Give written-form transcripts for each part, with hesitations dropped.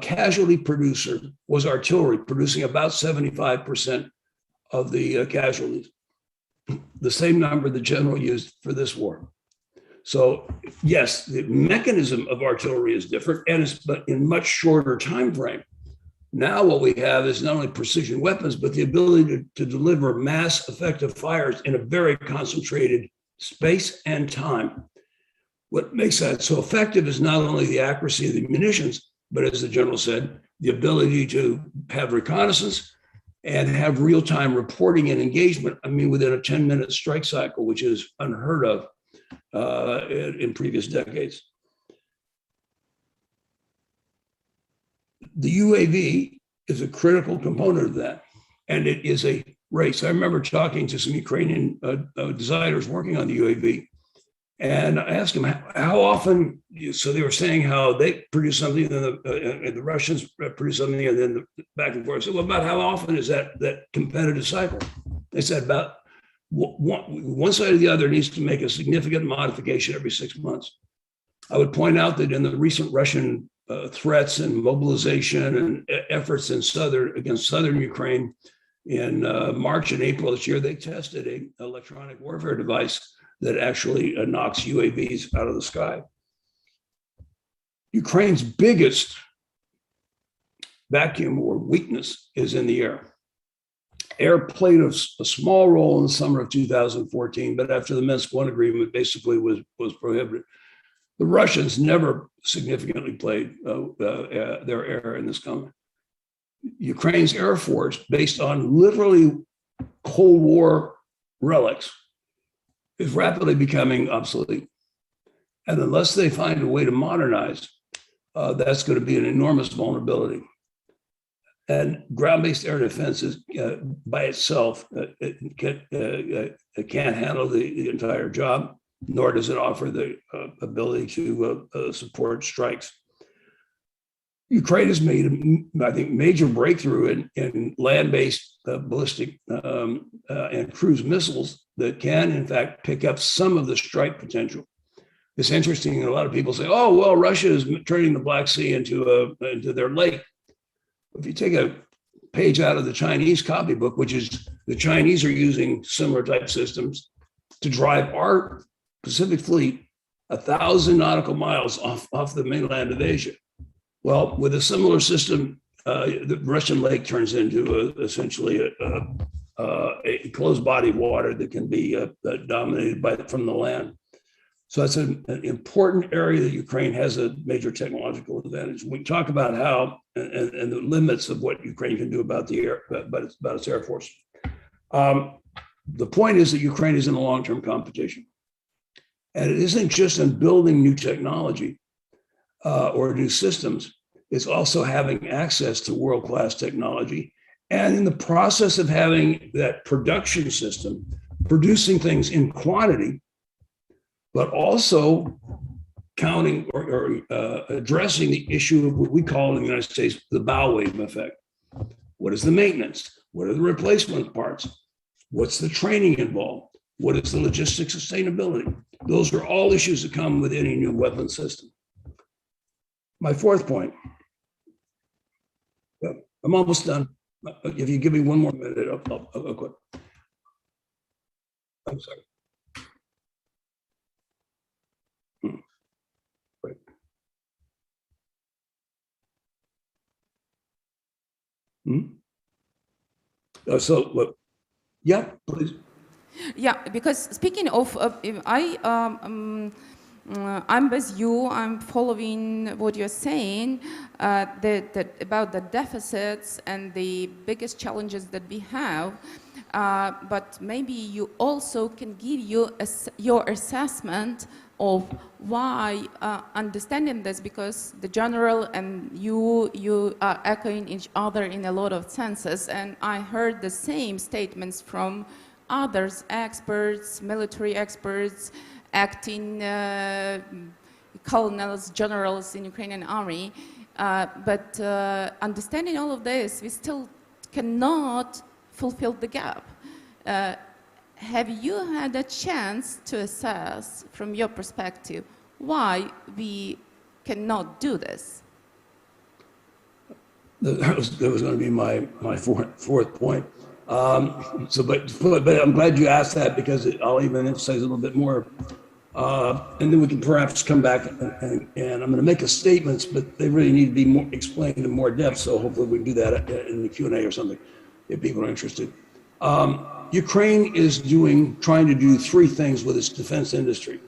casualty producer was artillery, producing about 75% of the casualties. The same number the general used for this war. So yes, the mechanism of artillery is different, but in much shorter time frame. Now what we have is not only precision weapons, but the ability to deliver mass effective fires in a very concentrated space and time. What makes that so effective is not only the accuracy of the munitions, but as the general said, the ability to have reconnaissance and have real-time reporting and engagement, within a 10-minute strike cycle, which is unheard of in previous decades. The UAV is a critical component of that, and it is a race. I remember talking to some Ukrainian designers working on the UAV, and I asked them how often. So they were saying how they produce something, and the Russians produce something, and then back and forth. I said, well, about how often is that competitive cycle? They said about one side or the other needs to make a significant modification every 6 months. I would point out that in the recent Russian threats and mobilization and efforts against southern Ukraine in March and April this year, they tested an electronic warfare device that actually knocks UAVs out of the sky. Ukraine's biggest vacuum or weakness is in the air. Air played a small role in the summer of 2014, but after the Minsk I agreement basically was prohibited. The Russians never significantly played their air in this conflict. Ukraine's Air Force, based on literally Cold War relics, is rapidly becoming obsolete. And unless they find a way to modernize, that's going to be an enormous vulnerability. And ground-based air defense is, by itself, it can't handle the entire job, nor does it offer the ability to support strikes. Ukraine has made, I think, major breakthrough in land-based ballistic and cruise missiles that can, in fact, pick up some of the strike potential. It's interesting. A lot of people say, "Oh, well, Russia is turning the Black Sea into their lake." If you take a page out of the Chinese copybook, which is the Chinese are using similar type systems to drive our Pacific Fleet 1,000 nautical miles off the mainland of Asia. Well, with a similar system, the Russian lake turns into essentially a closed body of water that can be dominated from the land. So that's an important area that Ukraine has a major technological advantage. We talk about how and the limits of what Ukraine can do about its Air Force. The point is that Ukraine is in a long-term competition. And it isn't just in building new technology or new systems. It's also having access to world-class technology. And in the process of having that production system, producing things in quantity, but also counting or addressing the issue of what we call in the United States the bow wave effect. What is the maintenance? What are the replacement parts? What's the training involved? What is the logistics sustainability? Those are all issues that come with any new weapon system. My fourth point. I'm almost done. If you give me one more minute, I'll quit. I'm sorry. Right. Yeah, please. Yeah, because speaking of, I'm with you. I'm following what you're saying about the deficits and the biggest challenges that we have. But maybe you also can give your assessment of why understanding this, because the general and you are echoing each other in a lot of senses, and I heard the same statements from others, experts, military experts, acting colonels, generals in Ukrainian army. But understanding all of this, we still cannot fulfill the gap. Have you had a chance to assess, from your perspective, why we cannot do this? That was going to be my fourth point. But I'm glad you asked that because I'll even emphasize a little bit more. And then we can perhaps come back and I'm going to make a statements, but they really need to be more explained in more depth. So hopefully we can do that in the Q&A or something if people are interested. Ukraine is trying to do three things with its defense industry.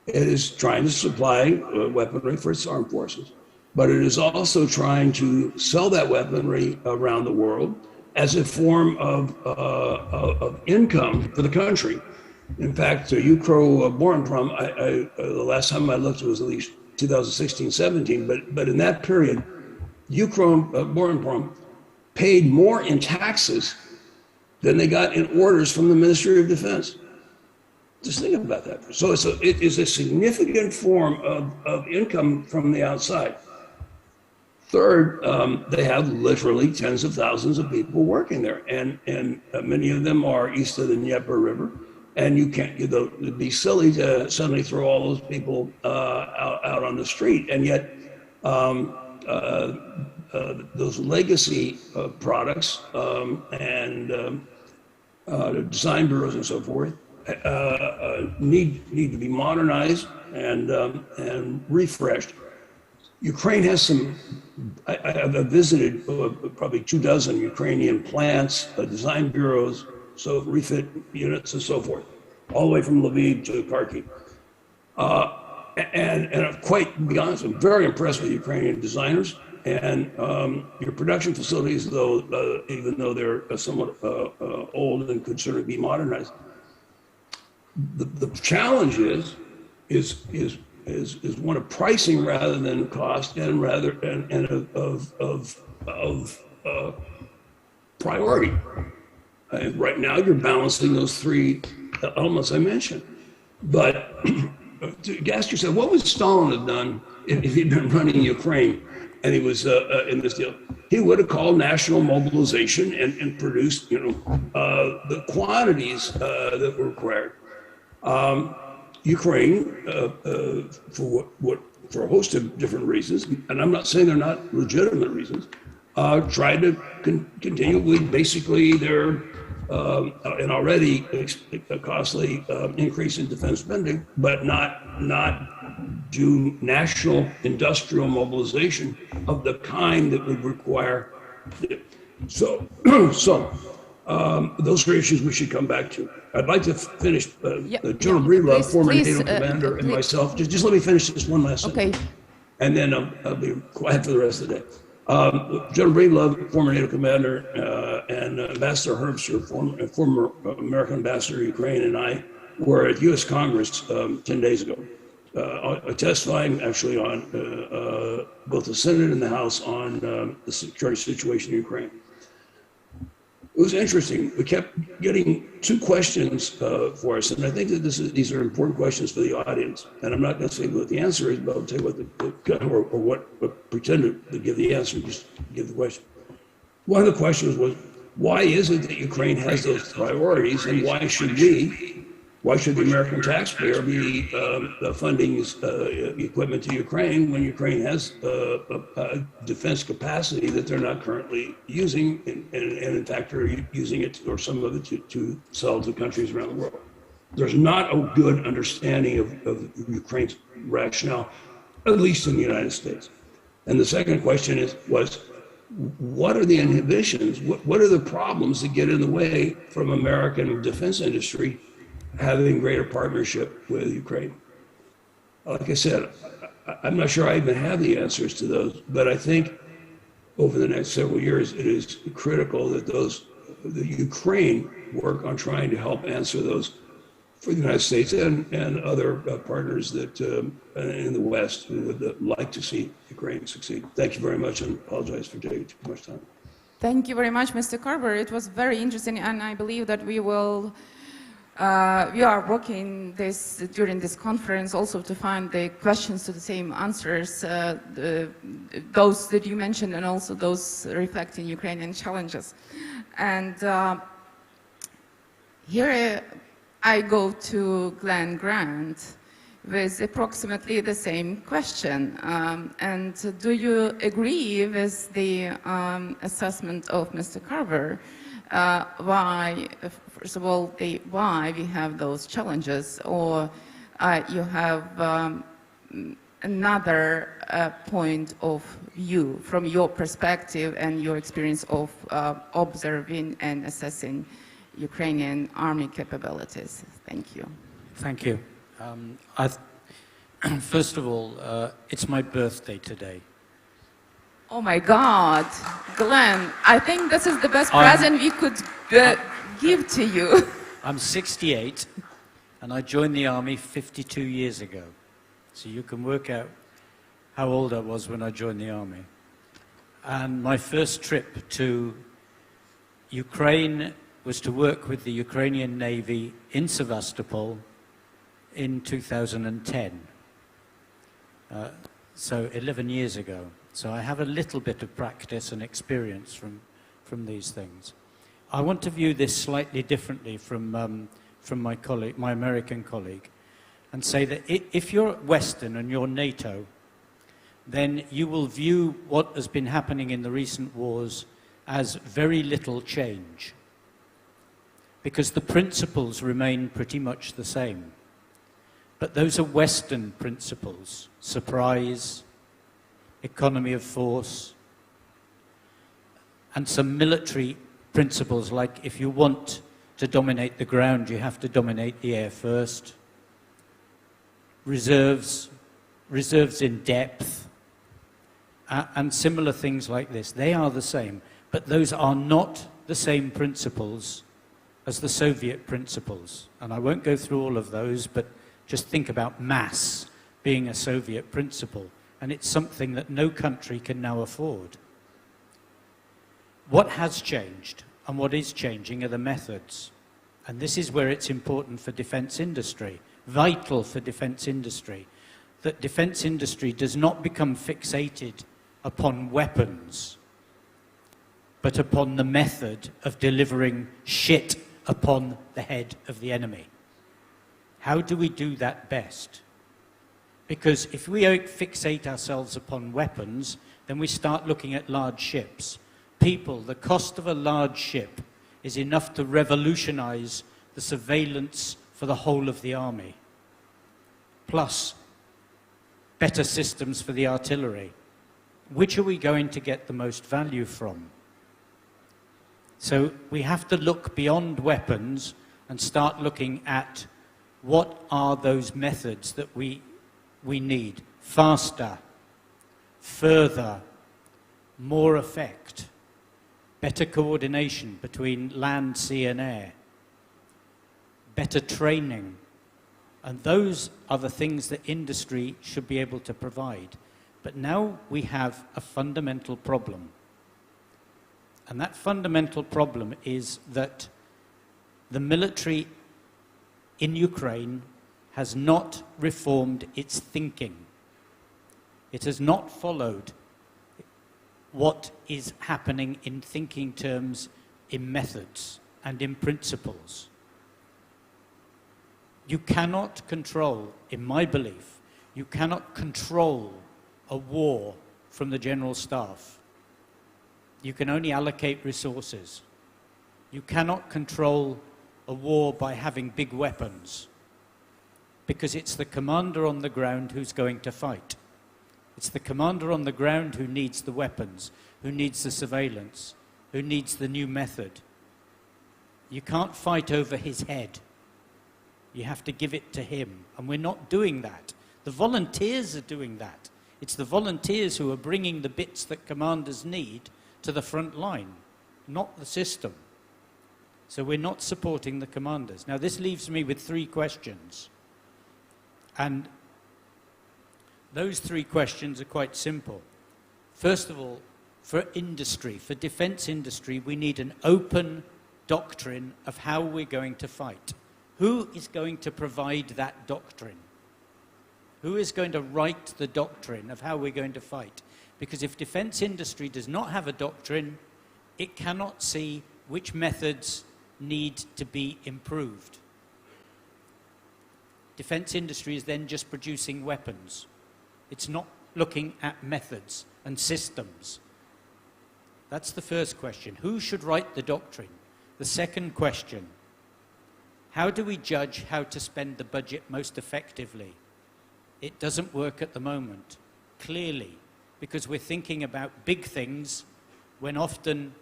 It is trying to supply weaponry for its armed forces, but it is also trying to sell that weaponry around the world as a form of income for the country. In fact, Ukro-Boronprom, the last time I looked, it was at least 2016, 17, but in that period, Ukro-Boronprom paid more in taxes than they got in orders from the Ministry of Defense. Just think about that. So it is a significant form of income from the outside. Third, they have literally tens of thousands of people working there, and many of them are east of the Dnieper River. And it'd be silly to suddenly throw all those people out on the street. And yet, those legacy products and design bureaus and so forth need to be modernized and refreshed. Ukraine has some. I've visited probably 24 Ukrainian plants, design bureaus, so refit units and so forth, all the way from Lviv to Kharkiv. And quite, to be honest, I'm very impressed with Ukrainian designers. And your production facilities, though, even though they're somewhat old and could certainly be modernized, the challenge is one of pricing rather than cost, and of priority. Right now, you're balancing those three elements I mentioned. But to ask yourself, what would Stalin have done if he'd been running Ukraine and he was in this deal? He would have called national mobilization and produced, the quantities that were required. Ukraine, for a host of different reasons, and I'm not saying they're not legitimate reasons, tried to continue with basically their an already costly increase in defense spending, but not do national industrial mobilization of the kind that would require. So those are issues we should come back to. I'd like to finish. General Breedlove, former NATO commander, and myself. Just let me finish this one last sentence. Okay. And then I'll be quiet for the rest of the day. General Breedlove, former NATO commander, and Ambassador Herbster, former American ambassador to Ukraine, and I were at U.S. Congress 10 days ago, testifying actually on both the Senate and the House on the security situation in Ukraine. It was interesting. We kept getting two questions for us, and I think that these are important questions for the audience. And I'm not going to say what the answer is, but I'll tell you what pretend to give the answer, just give the question. One of the questions was, why is it that Ukraine has those priorities, and why should the American taxpayer be funding equipment to Ukraine when Ukraine has a defense capacity that they're not currently using, and in fact are using it, or some of it, to sell to countries around the world? There's not a good understanding of Ukraine's rationale, at least in the United States. And the second question was, what are the inhibitions? What are the problems that get in the way from American defense industry having greater partnership with Ukraine? Like I said, I'm not sure I even have the answers to those, but I think over the next several years, it is critical that the Ukraine work on trying to help answer those for the United States and other partners that in the West who would like to see Ukraine succeed. Thank you very much, and apologize for taking too much time. Thank you very much, Mr. Carver. It was very interesting, and I believe that we are working during this conference also to find the questions to the same answers, those that you mentioned, and also those reflecting Ukrainian challenges. And here I go to Glenn Grant. with approximately the same question. And do you agree with the assessment of Mr. Carver? Why, first of all, why we have those challenges, or you have another point of view from your perspective and your experience of observing and assessing Ukrainian army capabilities? Thank you. Thank you. First of all, it's my birthday today. Oh my God, Glenn, I think this is the best present we could give to you. I'm 68, and I joined the army 52 years ago. So you can work out how old I was when I joined the army. And my first trip to Ukraine was to work with the Ukrainian Navy in Sevastopol in 2010. So 11 years ago. So I have a little bit of practice and experience from these things. I want to view this slightly differently from my colleague, my American colleague, and say that if you're Western and you're NATO, then you will view what has been happening in the recent wars as very little change, because the principles remain pretty much the same. But those are Western principles: surprise, economy of force, and some military principles like if you want to dominate the ground, you have to dominate the air first. Reserves in depth, and similar things like this. They are the same, but those are not the same principles as the Soviet principles. And I won't go through all of those, but just think about mass being a Soviet principle, and it's something that no country can now afford. What has changed and what is changing are the methods. And this is where it's important for defense industry, vital for defense industry, that defense industry does not become fixated upon weapons, but upon the method of delivering shit upon the head of the enemy. How do we do that best? Because if we fixate ourselves upon weapons, then we start looking at large ships. People, the cost of a large ship is enough to revolutionize the surveillance for the whole of the army, plus better systems for the artillery. Which are we going to get the most value from? So we have to look beyond weapons and start looking at what are those methods that we need. Faster, further, more effect, better coordination between land, sea and air, better training. And those are the things that industry should be able to provide. But now we have a fundamental problem. And that fundamental problem is that the military in Ukraine has not reformed its thinking. It has not followed what is happening in thinking terms, in methods and in principles. You cannot control, in my belief, you cannot control a war from the General Staff. You can only allocate resources. You cannot control a war by having big weapons, because it's the commander on the ground who's going to fight. It's the commander on the ground who needs the weapons, who needs the surveillance, who needs the new method. You can't fight over his head. You have to give it to him, and we're not doing that. The volunteers are doing that. It's the volunteers who are bringing the bits that commanders need to the front line, not the system. So we're not supporting the commanders. Now this leaves me with 3 questions. And those 3 questions are quite simple. First of all, for industry, for defense industry, we need an open doctrine of how we're going to fight. Who is going to provide that doctrine? Who is going to write the doctrine of how we're going to fight? Because if defense industry does not have a doctrine, it cannot see which methods need to be improved. defense industry is then just producing weapons. It's not looking at methods and systems. That's the first question. Who should write the doctrine? The second question, how do we judge how to spend the budget most effectively? It doesn't work at the moment, clearly, because we're thinking about big things when often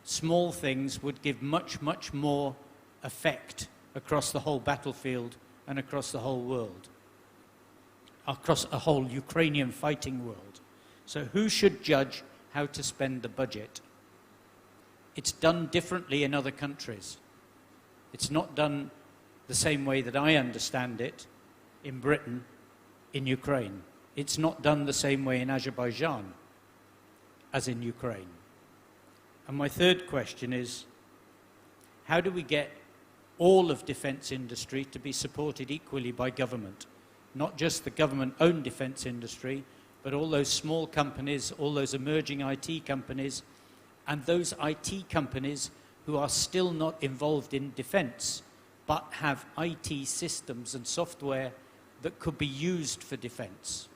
small things would give much, much more effect across the whole battlefield and across the whole world, across a whole Ukrainian fighting world. So who should judge how to spend the budget? It's done differently in other countries. It's not done the same way that I understand it in Britain, in Ukraine. It's not done the same way in Azerbaijan as in Ukraine. And my third question is, how do we get all of defense industry to be supported equally by government? Not just the government-owned defense industry, but all those small companies, all those emerging IT companies, and those IT companies who are still not involved in defense, but have IT systems and software that could be used for defense.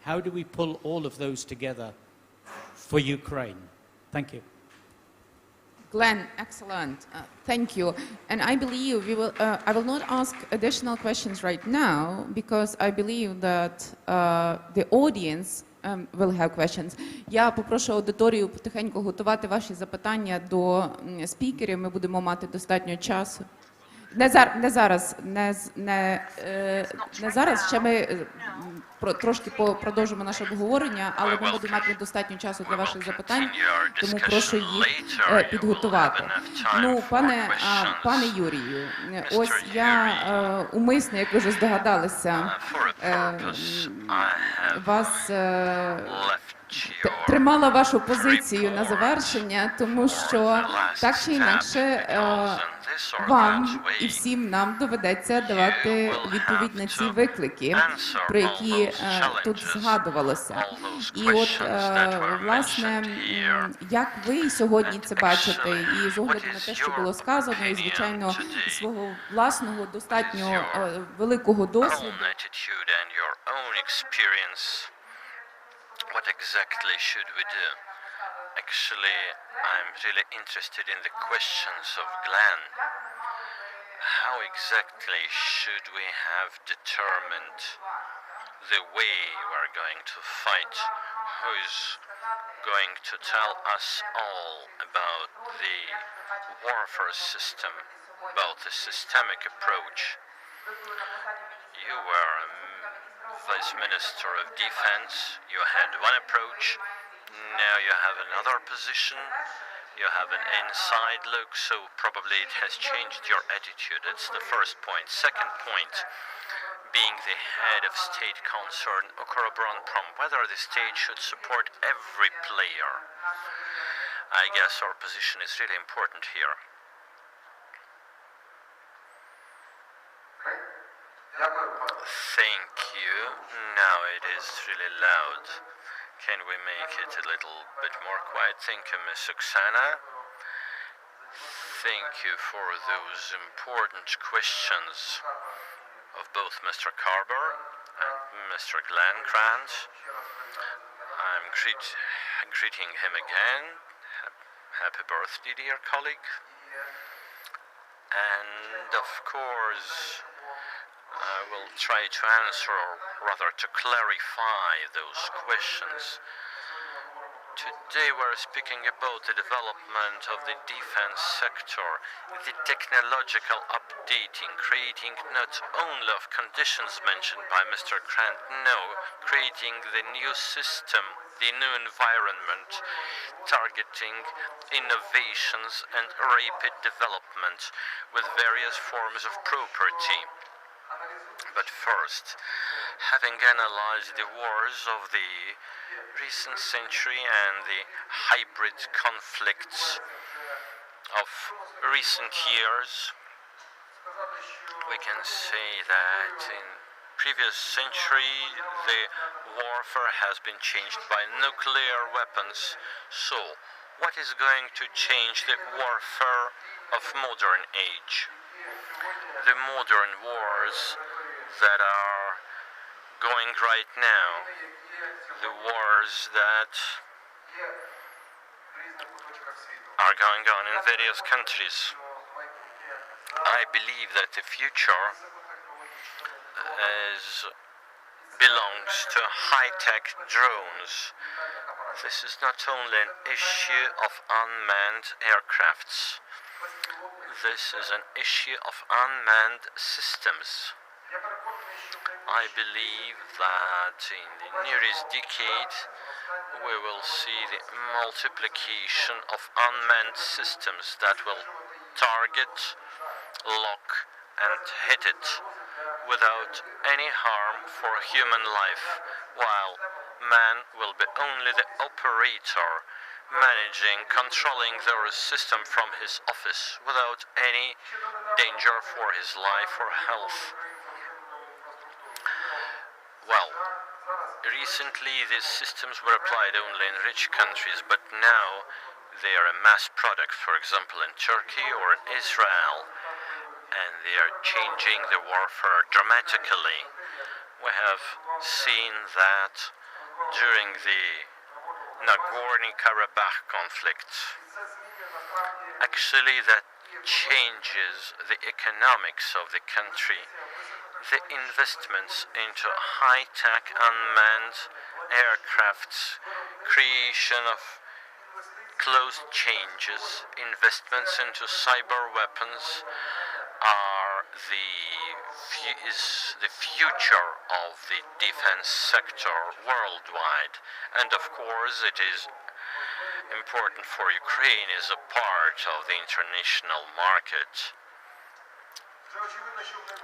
How do we pull all of those together for Ukraine? Thank you. Glenn, excellent. Thank you. And I believe we will, I will not ask additional questions right now because I believe that the audience will have questions. Я попрошу аудиторію потихеньку готувати ваші запитання до спікерів. Ми будемо мати достатньо часу. Не зараз, ще ми трошки продовжимо наше обговорення, але ми будемо мати достатньо часу для ваших запитань, тому прошу їх підготувати. Ну, пане Юрію, ось я умисно, як ви вже здогадалися, вас тримала вашу позицію на завершення, тому що так чи інакше вам і всім нам доведеться давати відповідь на ці виклики, про які тут згадувалося. І от, власне, як ви сьогодні це бачите, і з огляду на те, що було сказано, і, звичайно, свого власного достатньо великого досвіду, what exactly should we do? Actually, I'm really interested in the questions of Glenn. How exactly should we have determined the way we're going to fight? Who is going to tell us all about the warfare system, about the systemic approach? You were Vice Minister of Defense, you had one approach, now you have another position, you have an inside look, so probably it has changed your attitude. That's the first point. Second point, being the head of state concern, Ukроборонпром, whether the state should support every player. I guess our position is really important here. Thank you. Now it is really loud. Can we make it a little bit more quiet? Thank you, Ms. Oksana. Thank you for those important questions of both Mr. Carver and Mr. Glenn Grant. I'm greeting him again. Happy birthday, dear colleague. And of course, I will try to answer, or rather to clarify those questions. Today we're speaking about the development of the defense sector, the technological updating, creating not only of conditions mentioned by Mr. Grant, no, creating the new system, the new environment, targeting innovations and rapid development with various forms of property. But first, having analyzed the wars of the recent century and the hybrid conflicts of recent years, we can say that in previous century the warfare has been changed by nuclear weapons. So, what is going to change the warfare of modern age? The modern wars that are going right now, the wars that are going on in various countries. I believe that the future belongs to high-tech drones. This is not only an issue of unmanned aircrafts. This is an issue of unmanned systems. I believe that in the nearest decade we will see the multiplication of unmanned systems that will target, lock and hit it without any harm for human life, while man will be only the operator, managing, controlling the system from his office without any danger for his life or health. Well, recently these systems were applied only in rich countries, but now they are a mass product, for example in Turkey or in Israel, and they are changing the warfare dramatically. We have seen that during the Nagorno-Karabakh conflict. Actually, that changes the economics of the country. The investments into high-tech unmanned aircrafts, creation of close changes, investments into cyber weapons is the future of the defense sector worldwide. And of course it is important for Ukraine as a part of the international market.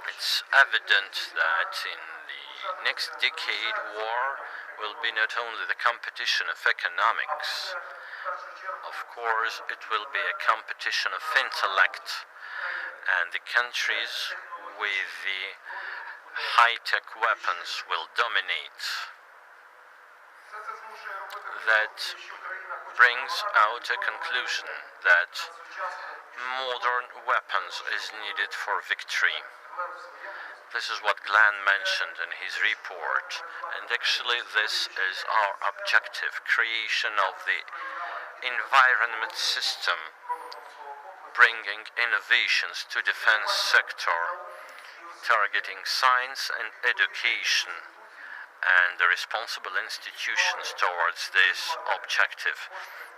It's evident that in the next decade war will be not only the competition of economics. Of course it will be a competition of intellect, and the countries with the high-tech weapons will dominate. That brings out a conclusion that modern weapons is needed for victory. This is what Glenn mentioned in his report, and actually this is our objective, creation of the environment system, bringing innovations to defense sector, targeting science and education, and the responsible institutions towards this objective.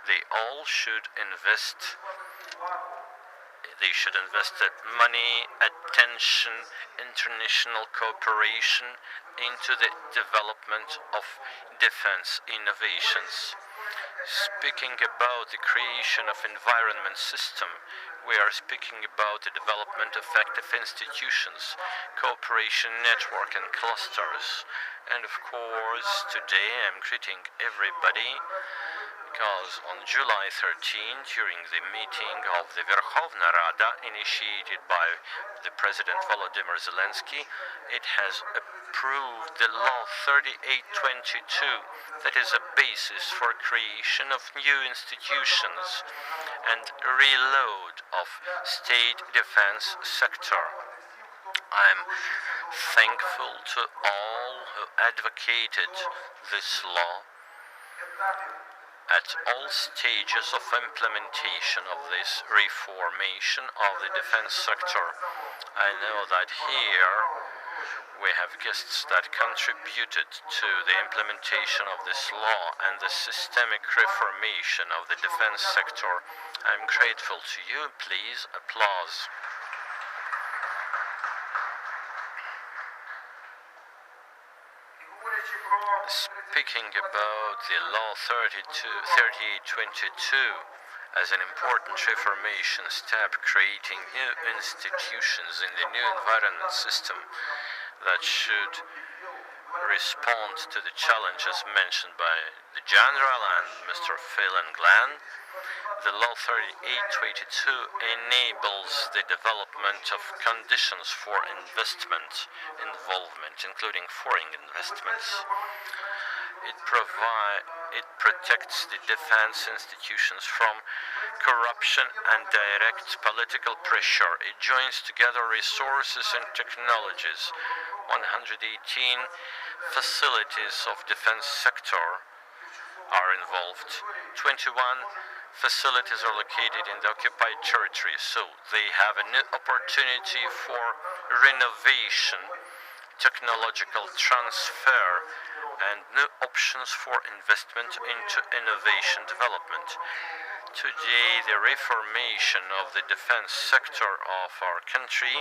They all should invest. They should invest money, attention, international cooperation into the development of defense innovations. Speaking about the creation of environment system, we are speaking about the development of effective institutions, cooperation network and clusters. And of course, today I'm greeting everybody because on July 13, during the meeting of the Verkhovna Rada initiated by the President Volodymyr Zelensky, it has approved the Law 3822 that is a basis for creation of new institutions and reload of state defense sector. I'm thankful to all who advocated this law at all stages of implementation of this reformation of the defense sector. I know that here we have guests that contributed to the implementation of this law and the systemic reformation of the defense sector. I'm grateful to you. Please applause. Speaking about the Law 3822 as an important reformation step, creating new institutions in the new environment system that should respond to the challenges mentioned by the General and Mr. Phil and Glenn, the Law 3822 enables the development of conditions for investment involvement, including foreign investments. It protects the defense institutions from corruption and direct political pressure. It joins together resources and technologies 118 facilities of defense sector are involved. 21 facilities are located in the occupied territory, so they have a new opportunity for renovation, technological transfer, and new options for investment into innovation development. Today, the reformation of the defense sector of our country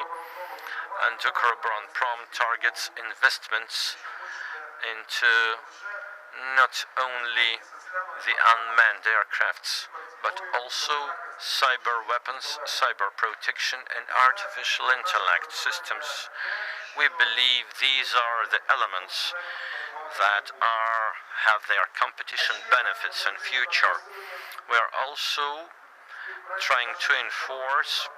and Ukроборонпром targets investments into not only the unmanned aircrafts, but also cyber weapons, cyber protection, and artificial intellect systems. We believe these are the elements that have their competition benefits in future. We are also trying to enforce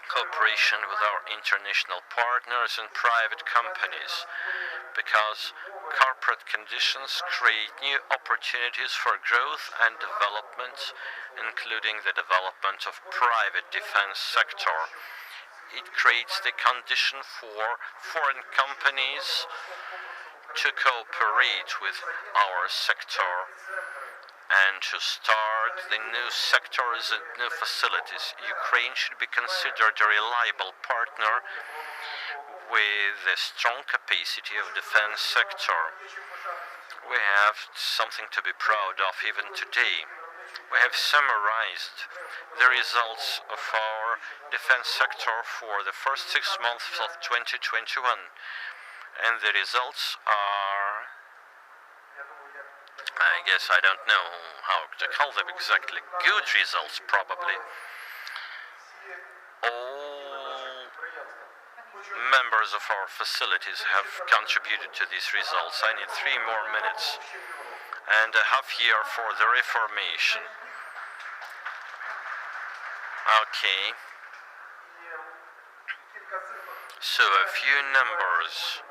cooperation with our international partners and private companies, because corporate conditions create new opportunities for growth and development, including the development of private defense sector. It creates the condition for foreign companies to cooperate with our sector and to start the new sectors and new facilities. Ukraine should be considered a reliable partner with a strong capacity of defense sector. We have something to be proud of even today. We have summarized the results of our defense sector for the first 6 months of 2021, and the results are, I guess I don't know how to call them exactly, good results probably. All members of our facilities have contributed to these results. I need 3 more minutes and a half year for the reformation. Okay. So a few numbers.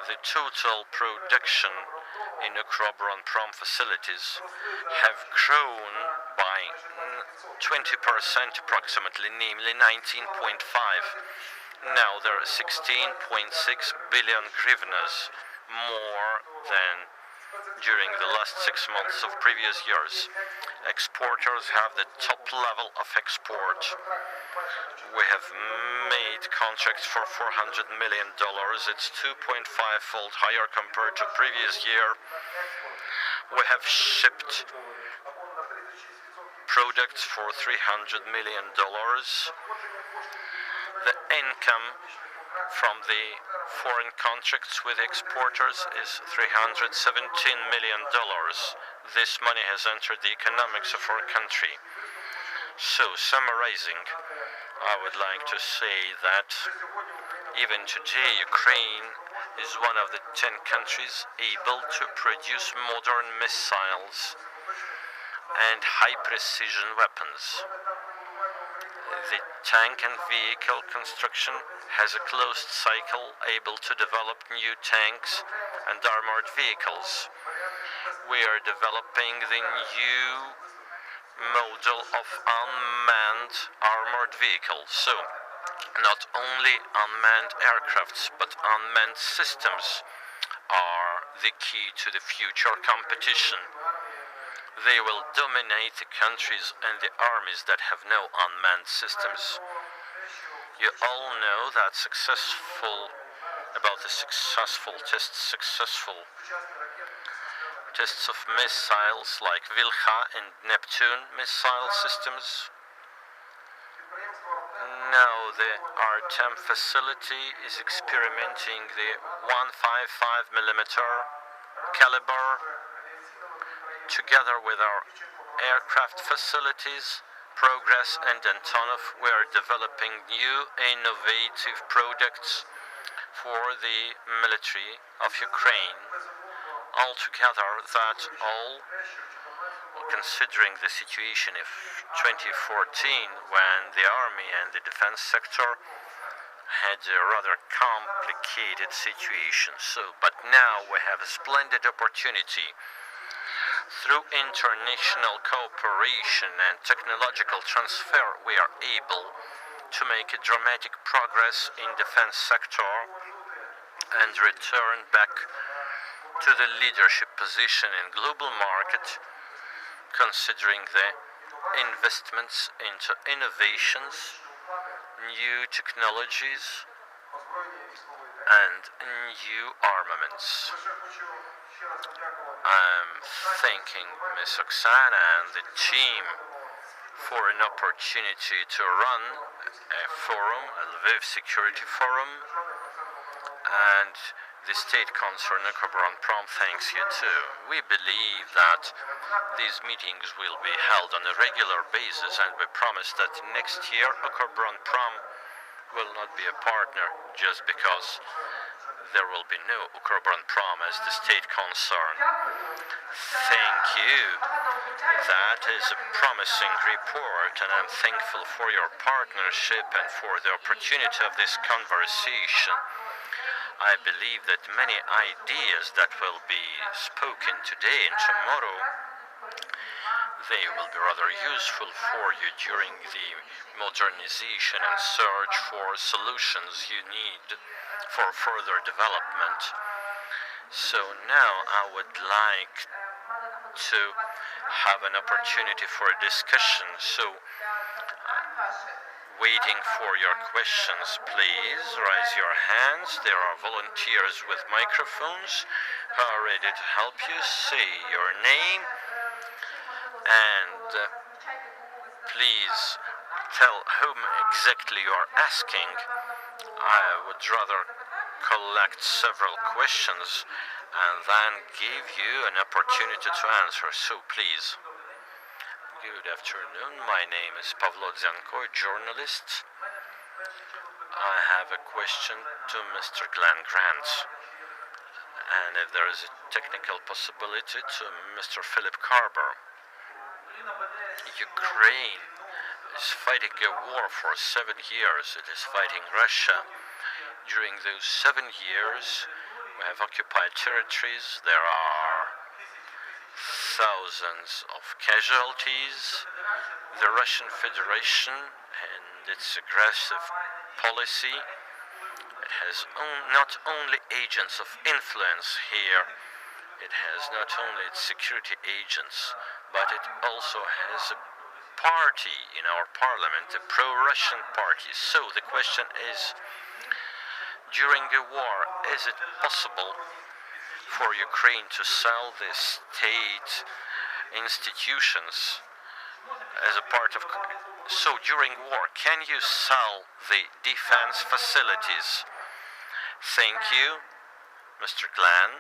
The total production in Ukроборонпром facilities have grown by 20% approximately, namely 19.5. Now there are 16.6 billion hryvnias, more than during the last 6 months of previous years. Exporters have the top level of export. We have made contracts for $400 million. It's 2.5-fold higher compared to previous year. We have shipped products for $300 million. The income from the foreign contracts with exporters is $317 million. This money has entered the economics of our country. So, summarizing, I would like to say that even today Ukraine is one of the 10 countries able to produce modern missiles and high-precision weapons. The tank and vehicle construction has a closed cycle, able to develop new tanks and armored vehicles. We are developing the new model of unmanned armored vehicles. So, not only unmanned aircrafts, but unmanned systems are the key to the future competition. They will dominate the countries and the armies that have no unmanned systems. You all know that about the successful tests of missiles like Vilha and Neptune missile systems. Now the Artem facility is experimenting the 155mm caliber. Together with our aircraft facilities, Progress and Antonov, we are developing new innovative products for the military of Ukraine. Altogether, that's all, considering the situation of 2014, when the army and the defense sector had a rather complicated situation. But now we have a splendid opportunity. Through international cooperation and technological transfer, we are able to make a dramatic progress in defense sector and return back to the leadership position in global market, considering the investments into innovations, new technologies, and new armaments. I'm thanking Ms. Oksana and the team for an opportunity to run a forum, a Lviv Security Forum, and the state concern Ukrbran-Prom thanks you too. We believe that these meetings will be held on a regular basis, and we promise that next year Ukrbran-Prom will not be a partner just because there will be no Ukrbran-Prom as the state concern. Thank you. That is a promising report, and I'm thankful for your partnership and for the opportunity of this conversation. I believe that many ideas that will be spoken today and tomorrow, they will be rather useful for you during the modernization and search for solutions you need for further development. So now I would like to have an opportunity for a discussion. So waiting for your questions, please raise your hands. There are volunteers with microphones who are ready to help you. Say your name and please tell whom exactly you are asking. I would rather collect several questions and then give you an opportunity to answer. So please. Good afternoon. My name is Pavlo Dzianko, journalist. I have a question to Mr. Glenn Grant, and if there is a technical possibility to Mr. Philip Carver. Ukraine is fighting a war for 7 years. It is fighting Russia. During those 7 years, we have occupied territories. There are thousands of casualties. The Russian Federation and its aggressive policy, it has not only agents of influence here, it has not only its security agents, but it also has a party in our parliament, a pro-Russian party. So the question is, during the war, is it possible for Ukraine to sell the state institutions as a part of... So during war, can you sell the defense facilities? Thank you, Mr. Glenn.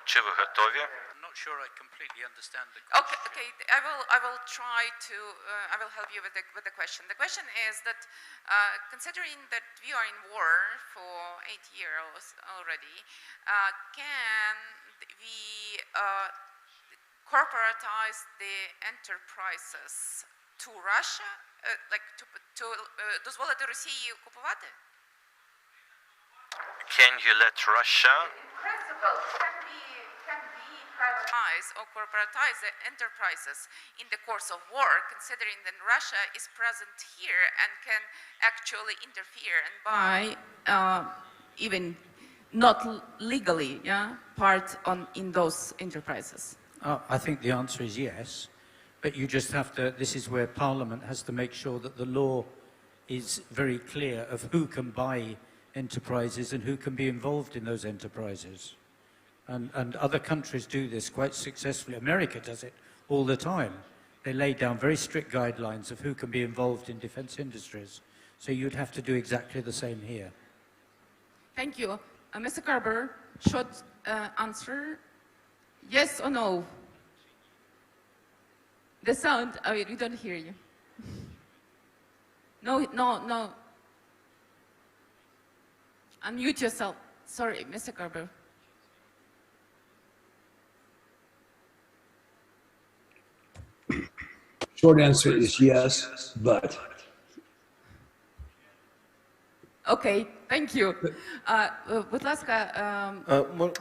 Чи ви готові? I'm not sure I completely understand the Okay, okay. I will try to. I will help you with the question. The question is that, considering that we are in war for 8 years already, can we corporatize the enterprises to Russia, like to дозволити Росії купувати? Can you let Russia? Principle can we privatize or corporatize the enterprises in the course of war, considering that Russia is present here and can actually interfere and buy even not legally, part in those enterprises? I think the answer is yes, but you just have to, this is where Parliament has to make sure that the law is very clear of who can buy enterprises and who can be involved in those enterprises. And other countries do this quite successfully. America does it all the time. They lay down very strict guidelines of who can be involved in defense industries. So you'd have to do exactly the same here. Thank you. Mr. Carver, short answer, yes or no? The sound, we don't hear you. No. Unmute yourself. Sorry, Mr. Carver. Short answer is yes, but. Okay, Thank you. Будь ласка,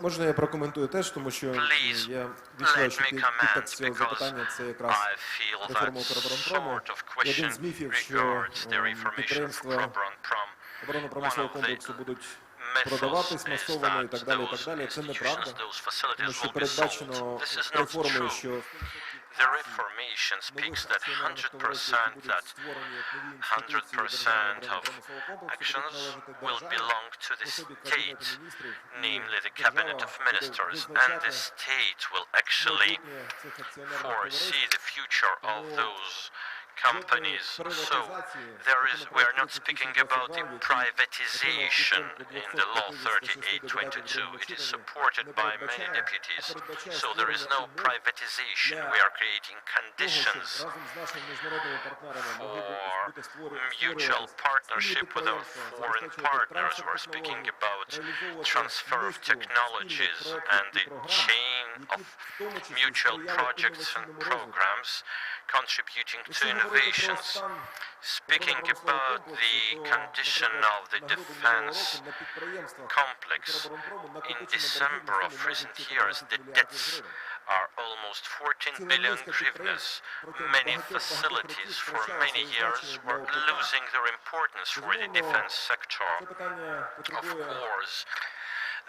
Можна я прокоментую теж, тому що Please я відчуваю, let що me підтекст comment цього because запитання це якраз I feel that реформа Укроборонпрому. sort of І один question з міфів, що regards the reformation of підприємства Ukроборонprom. One оборонно-промислового of комплексу the будуть mythos продаватись is масово і that так далі, і так those далі. Це institutions, неправда, those тому facilities що will be sold. передбачено This is not реформою, true. що The reformation speaks that 100% that 100% of actions will belong to the state, namely the cabinet of ministers, and the state will actually foresee the future of those companies. So we are not speaking about the privatization in the law 3822. It is supported by many deputies. So there is no privatization. We are creating conditions for mutual partnership with our foreign partners. We're speaking about transfer of technologies and the chain of mutual projects and programs contributing to innovations. Speaking about the condition of the defense complex, in December of recent years, the debts are almost 14 billion hryvnias. Many facilities for many years were losing their importance for the defense sector. Of course,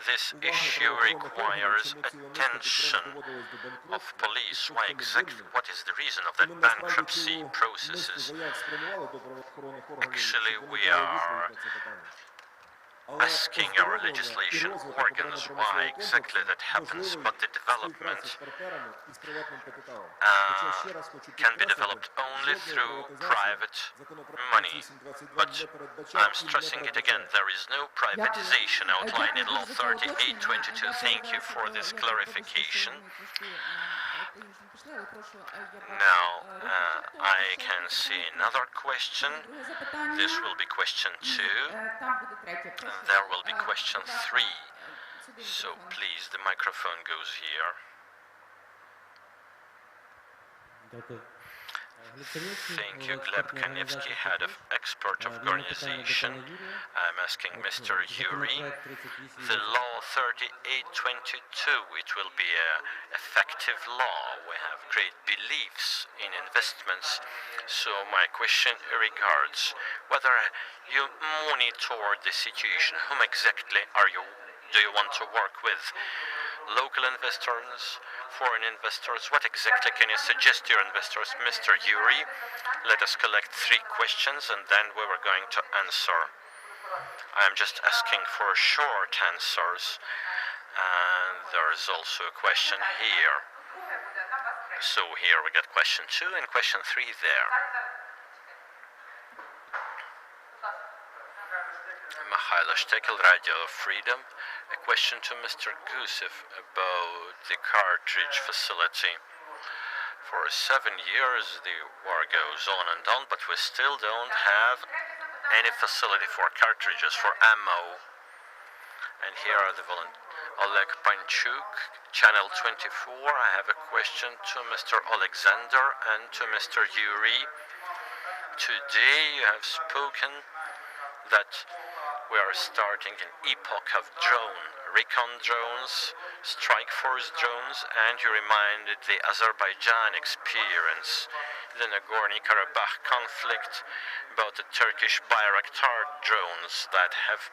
this issue requires attention of police. What is the reason of that bankruptcy processes? Actually, we are asking our legislation organs why exactly that happens, but the development can be developed only through private money. But I'm stressing it again, there is no privatization outlined in Law 3822. Thank you for this clarification. Now, I can see another question. This will be question 2. There will be question 3. So please, the microphone goes here. Thank you, Gleb Kanevsky, head of expert organization. I'm asking Mr. Yuri. The law 3822, it will be an effective law. We have great beliefs in investments. So my question regards whether you monitor the situation. Whom exactly do you want to work with? Local investors, foreign investors? What exactly can you suggest to your investors? Mr. Yuri, let us collect 3 questions and then we were going to answer. I'm just asking for short answers. And there is also a question here. So here we got question 2 and question 3 there. Mikhailo Shtekel, Radio Freedom. A question to Mr. Gusev about the cartridge facility. For 7 years the war goes on and on, but we still don't have any facility for cartridges, for ammo. And here are the volunteers. Oleg Panchuk, Channel 24. I have a question to Mr. Alexander and to Mr. Yuri. Today you have spoken that we are starting an epoch of recon drones, strike force drones, and you reminded the Azerbaijan experience, the Nagorno-Karabakh conflict, about the Turkish Bayraktar drones that have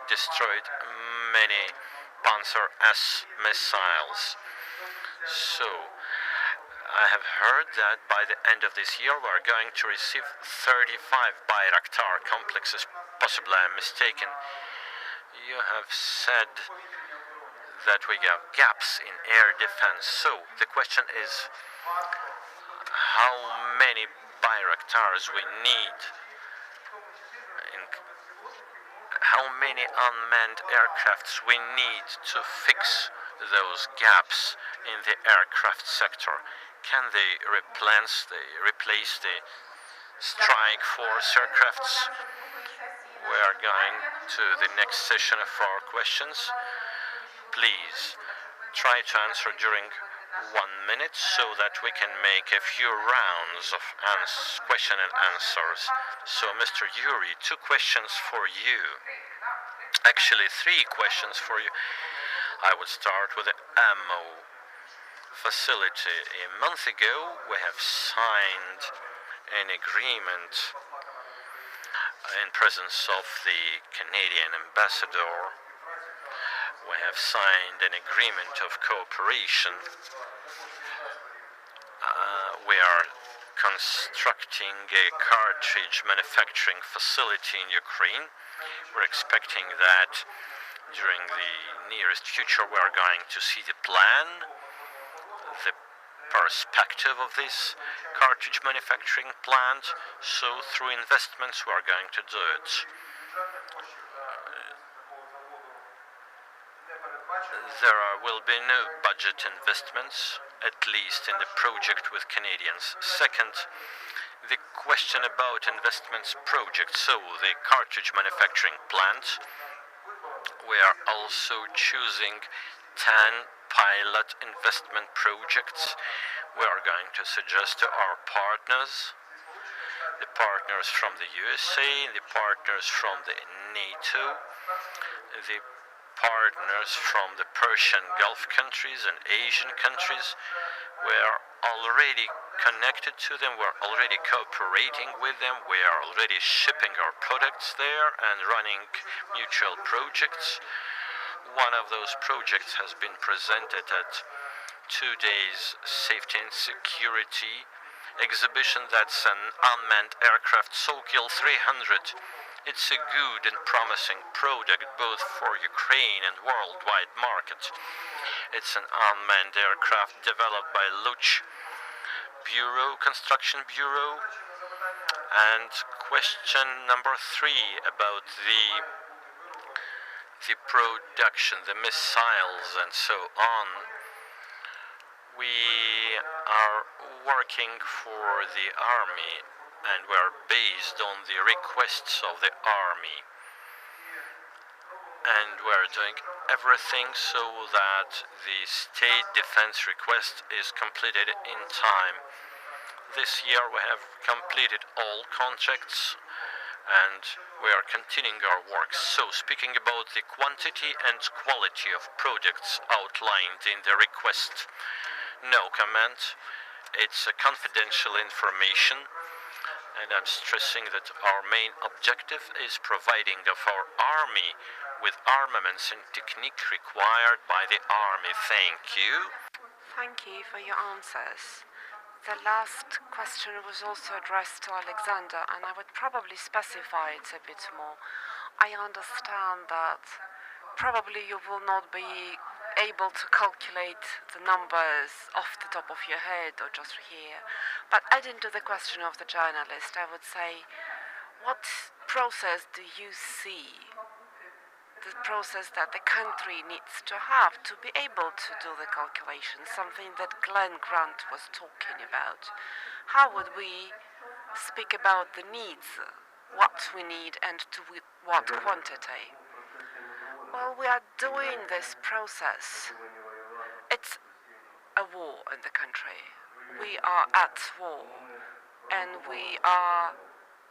destroyed many Panzer S missiles. So, I have heard that by the end of this year we are going to receive 35 Bayraktar complexes. Possibly I'm mistaken. You have said that we have gaps in air defense. So the question is, how many Bayraktars we need? How many unmanned aircrafts we need to fix those gaps in the aircraft sector? Can they replace the strike force aircrafts? We are going to the next session of our questions. Please try to answer during 1 minute so that we can make a few rounds of question and answers. So Mr. Yuri, 2 questions for you. Actually, three questions for you. I would start with the ammo facility. A month ago, we have signed an agreement in presence of the Canadian ambassador. We have signed an agreement of cooperation. We are constructing a cartridge manufacturing facility in Ukraine. We're expecting that during the nearest future we are going to see the plan, the perspective of this cartridge manufacturing plant. So through investments we are going to do it. Will be no budget investments, at least in the project with Canadians. Second, the question about investments projects. So the cartridge manufacturing plant, we are also choosing 10 pilot investment projects we are going to suggest to our partners, the partners from the USA, the partners from the NATO, the partners from the Persian Gulf countries and Asian countries. We are already connected to them, we're already cooperating with them, we are already shipping our products there and running mutual projects. One of those projects has been presented at 2 days safety and security exhibition. That's an unmanned aircraft Sokil 300. It's a good and promising product both for Ukraine and worldwide market. It's an unmanned aircraft developed by Luch Construction Bureau. And question number 3 about the production, the missiles and so on. We are working for the army and we are based on the requests of the army. And we are doing everything so that the state defense request is completed in time. This year we have completed all contracts and we are continuing our work. So speaking about the quantity and quality of products outlined in the request, no comment. It's a confidential information, and I'm stressing that our main objective is providing of our army with armaments and technique required by the army. Thank you. Thank you for your answers. The last question was also addressed to Alexander, and I would probably specify it a bit more. I understand that probably you will not be able to calculate the numbers off the top of your head or just here. But adding to the question of the journalist, I would say, what process do you see, the process that the country needs to have to be able to do the calculation, something that Glenn Grant was talking about? How would we speak about the needs, what we need and to what quantity? Well, we are doing this process. It's a war in the country. We are at war, and we are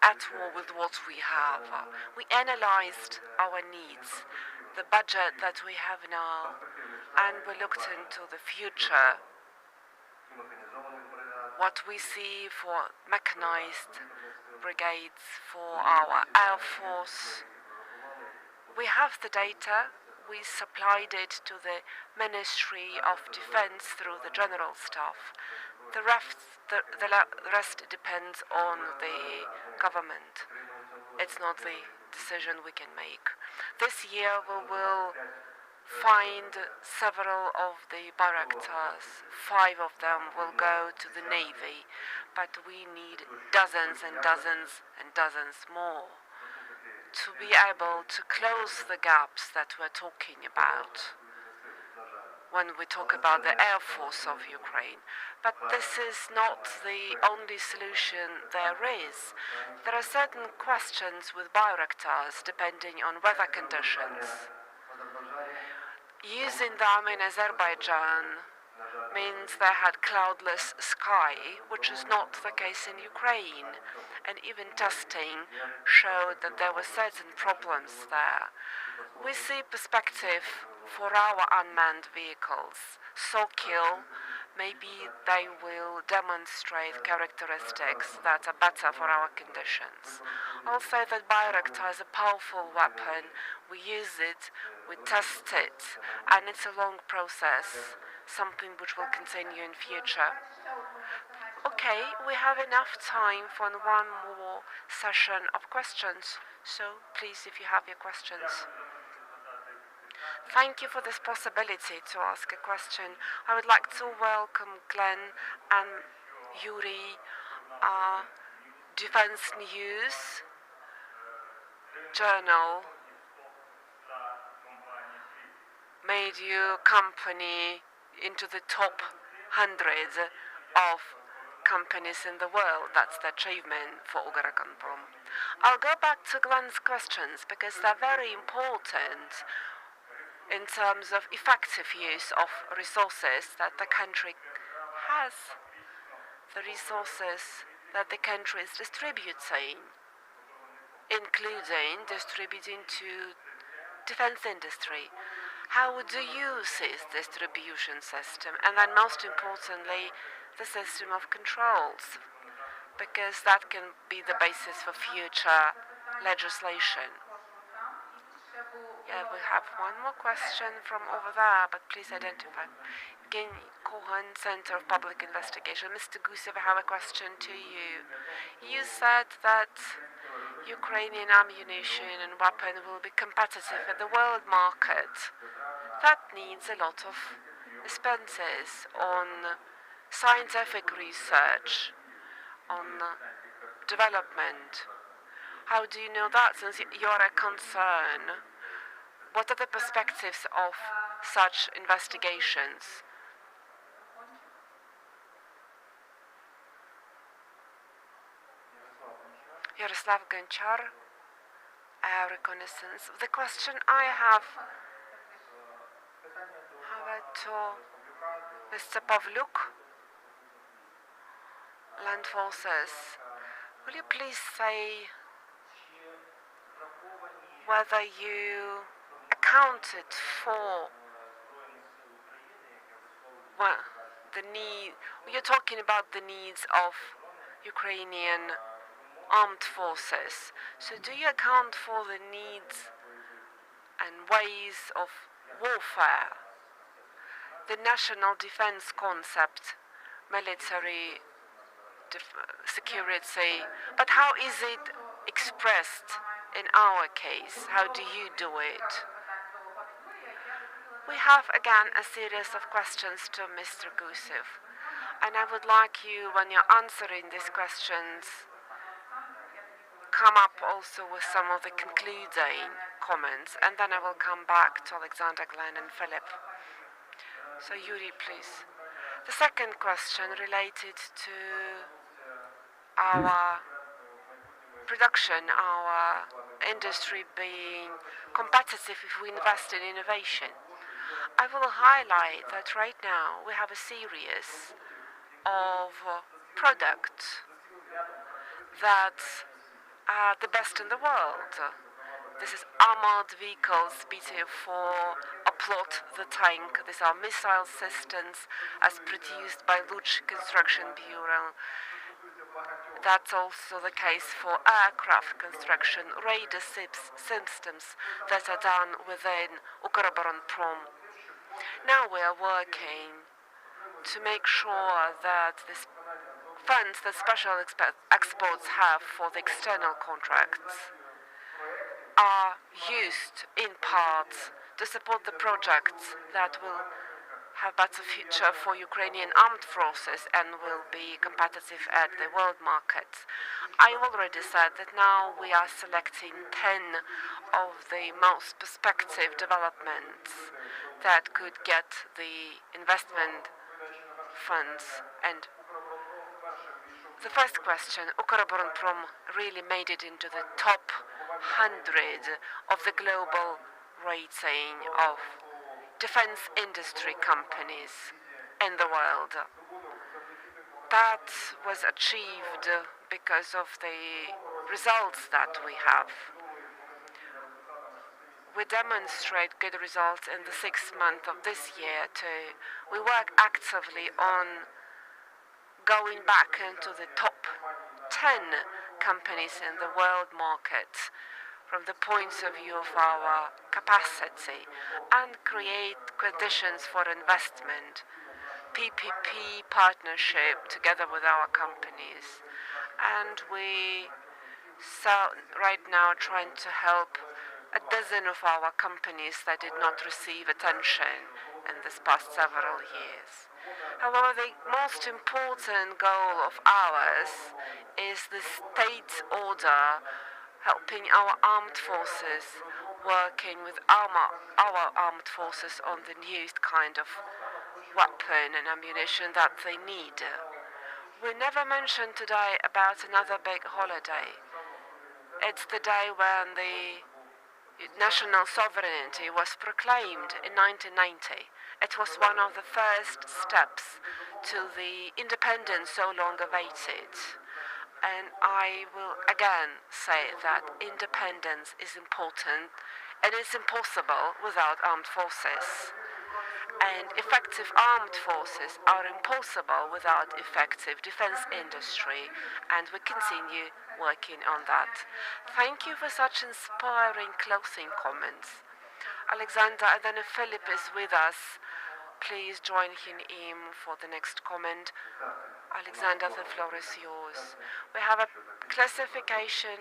at war with what we have. We analyzed our needs, the budget that we have now, and we looked into the future, what we see for mechanized brigades, for our Air Force. We have the data, we supplied it to the Ministry of Defense through the General Staff. The rest depends on the government. It's not the decision we can make. This year we will find several of the Bayraktars. 5 of them will go to the Navy, but we need dozens and dozens and dozens more to be able to close the gaps that we're talking about when we talk about the Air Force of Ukraine. But this is not the only solution there is. There are certain questions with Bayraktars depending on weather conditions. Using them in Azerbaijan means they had cloudless sky, which is not the case in Ukraine. And even testing showed that there were certain problems there. We see perspective for our unmanned vehicles. Sokil, maybe they will demonstrate characteristics that are better for our conditions. I'll say that Bayraktar is a powerful weapon. We use it, we test it, and it's a long process, something which will continue in future. Okay, we have enough time for one more session of questions. So please, if you have your questions. Thank you for this possibility to ask a question. I would like to welcome Glenn and Yuri, Defense News Journal made your company into the top 100 of companies in the world. That's the achievement for Ukrokonprom. I'll go back to Glenn's questions because they're very important in terms of effective use of resources that the country has, the resources that the country is distributing, including distributing to defense industry. How do you see this distribution system? And then most importantly, the system of controls, because that can be the basis for future legislation. Yeah, we have one more question from over there, but please identify. Evgeny Kohan, Center of Public Investigation. Mr. Gusev, I have a question to you. You said that Ukrainian ammunition and weapon will be competitive in the world market. That needs a lot of expenses on scientific research, on development. How do you know that, since you're a concern? What are the perspectives of such investigations? Yaroslav Gonchar, Air Reconnaissance. The question I have, to Mr. Pavluk, Land Forces. Will you please say whether you accounted for the need? You're talking about the needs of Ukrainian armed forces. So do you account for the needs and ways of warfare? The national defense concept, military security, but how is it expressed in our case? How do you do it? We have again a series of questions to Mr. Gusev, and I would like you, when you're answering these questions, come up also with some of the concluding comments, and then I will come back to Alexander, Glenn, and Philip. So Yuri, please. The second question related to our production, our industry being competitive if we invest in innovation. I will highlight that right now we have a series of products that are the best in the world. This is armored vehicles, BTF-4, Oplot, the tank. These are missile systems as produced by Luch Construction Bureau. That's also the case for aircraft construction, radar systems that are done within Ukroboronprom. Now we are working to make sure that this funds that special exports have for the external contracts are used in part to support the projects that will have better future for Ukrainian armed forces and will be competitive at the world market. I already said that now we are selecting 10 of the most prospective developments that could get the investment funds. And the first question, Ukroboronprom really made it into the top 100 of the global rating of defense industry companies. in the world. That was achieved because of the results that we have. We demonstrate good results in the 6th month of this year too. We work actively on going back into the top 10 companies in the world market from the points of view of our capacity and create conditions for investment, PPP partnership together with our companies. And we right now trying to help a dozen of our companies that did not receive attention in this past several years. However, the most important goal of ours is the state order, helping our armed forces, working with our armed forces on the newest kind of weapon and ammunition that they need. We never mentioned today about another big holiday. It's the day when the national sovereignty was proclaimed in 1990. It was one of the first steps to the independence so long awaited. And I will again say that independence is important and it's impossible without armed forces. And effective armed forces are impossible without effective defense industry, and we continue working on that. Thank you for such inspiring closing comments. Alexander, and then if Philip is with us, please join him in for the next comment. Alexander, the floor is yours. We have a classification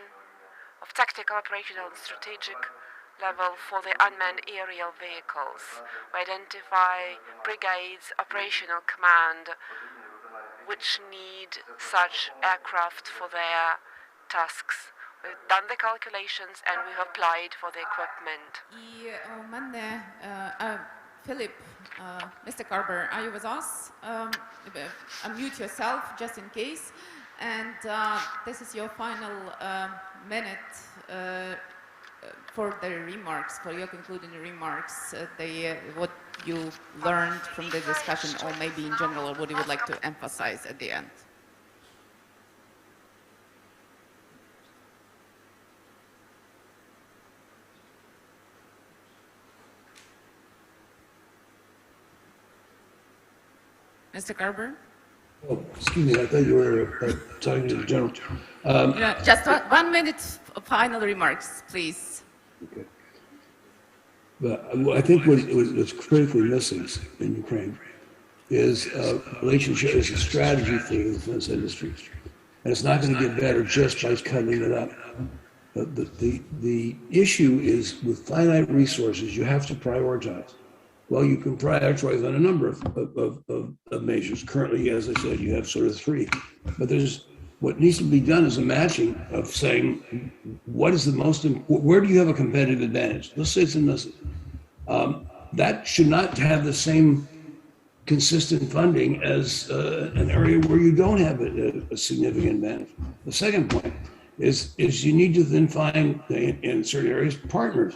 of tactical, operational, and strategic level for the unmanned aerial vehicles. We identify brigades, operational command, which need such aircraft for their tasks. We've done the calculations and we've applied for the equipment. Philip, Mr. Carver, are you with us? Unmute yourself just in case. And this is your final minute for the remarks, for your concluding remarks, what you learned from the discussion, or maybe in general, what you would like to emphasize at the end. Mr. Carver? Oh, excuse me, I thought you were talking to the general. Just 1 minute final remarks, please. Okay. But I think what's critically missing in Ukraine is a relationship, is a strategy for the defense industry. And it's not going to get better just by cutting it up. The issue is with finite resources, you have to prioritize. Well, you can prioritize on a number of measures. Currently, as I said, you have sort of 3. But what needs to be done is a matching of saying, what is the most important, where do you have a competitive advantage? Let's say it's in this. That should not have the same consistent funding as an area where you don't have a significant advantage. The second point is you need to then find, in certain areas, partners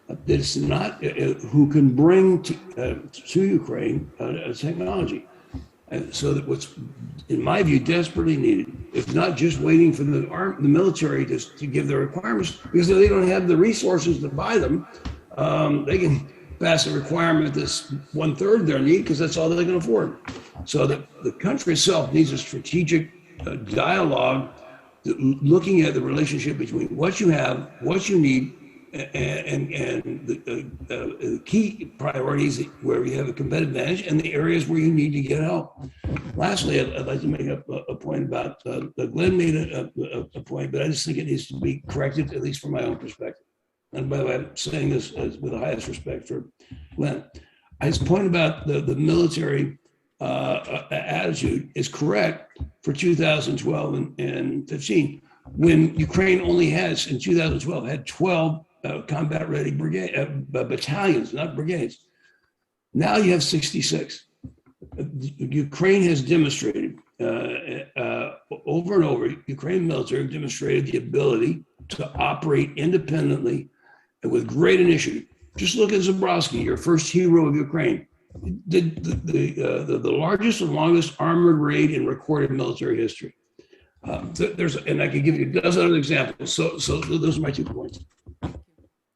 that it's not who can bring to Ukraine technology. And so that what's, in my view, desperately needed is not just waiting for the military to give their requirements, because if they don't have the resources to buy them, they can pass a requirement that's 1/3 their need because that's all they can afford. So the country itself needs a strategic dialogue, looking at the relationship between what you have, what you need, and the key priorities where you have a competitive advantage and the areas where you need to get help. Lastly, I'd like to make a point about, Glenn made a point, but I just think it needs to be corrected, at least from my own perspective. And by the way, I'm saying this with the highest respect for Glenn. His point about the military attitude is correct for 2012 and 15, when Ukraine only has, in 2012, had 12 combat-ready battalions, not brigades. Now you have 66. Ukraine has demonstrated over and over, Ukrainian military demonstrated the ability to operate independently and with great initiative. Just look at Zabrowski, your first hero of Ukraine. the largest and longest armored raid in recorded military history. And I could give you a dozen other examples. So those are my 2 points.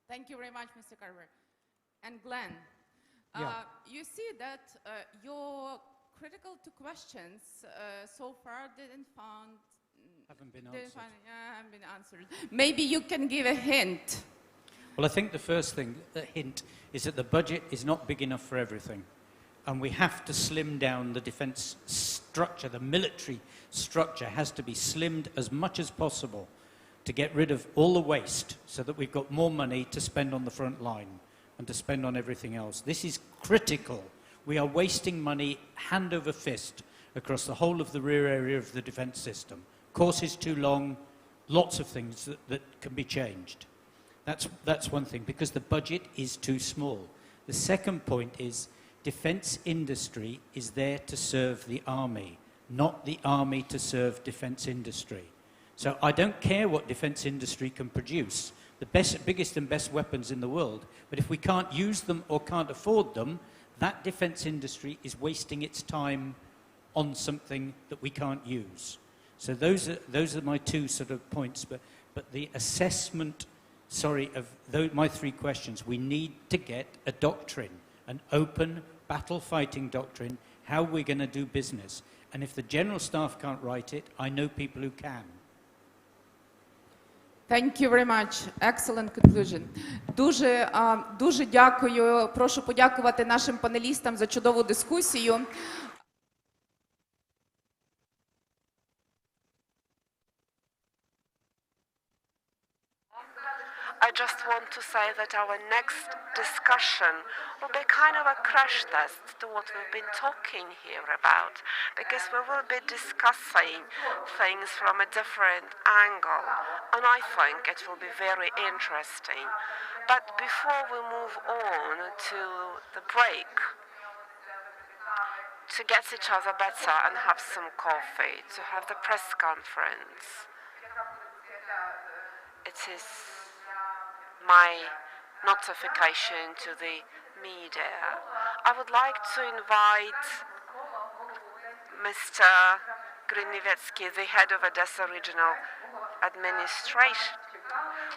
Thank you very much, Mr. Carver. And Glenn, Yeah. you see that your critical 2 questions so far Haven't been haven't been answered. Maybe you can give a hint. Well, I think the first thing, the hint, is that the budget is not big enough for everything. And we have to slim down the defense structure. The military structure has to be slimmed as much as possible to get rid of all the waste so that we've got more money to spend on the front line and to spend on everything else. This is critical. We are wasting money hand over fist across the whole of the rear area of the defense system. Course is too long, lots of things that can be changed. That's one thing, because the budget is too small. The second point is defense industry is there to serve the army, not the army to serve defense industry. So I don't care what defense industry can produce, the biggest and best weapons in the world, but if we can't use them or can't afford them, that defense industry is wasting its time on something that we can't use. So those are my 2 sort of points, but the assessment, of my 3 questions, we need to get a doctrine, an open battle fighting doctrine, how we're going to do business. And if the General Staff can't write it, I know people who can. Thank you very much. Excellent conclusion. Дуже дякую. Прошу подякувати нашим панелістам за чудову дискусію. I just want to say that our next discussion will be kind of a crash test to what we've been talking here about, because we will be discussing things from a different angle, and I think it will be very interesting. But before we move on to the break, to get each other better and have some coffee, to have the press conference, it is my notification to the media. I would like to invite Mr. Grinievetsky, the head of Odessa Regional Administration.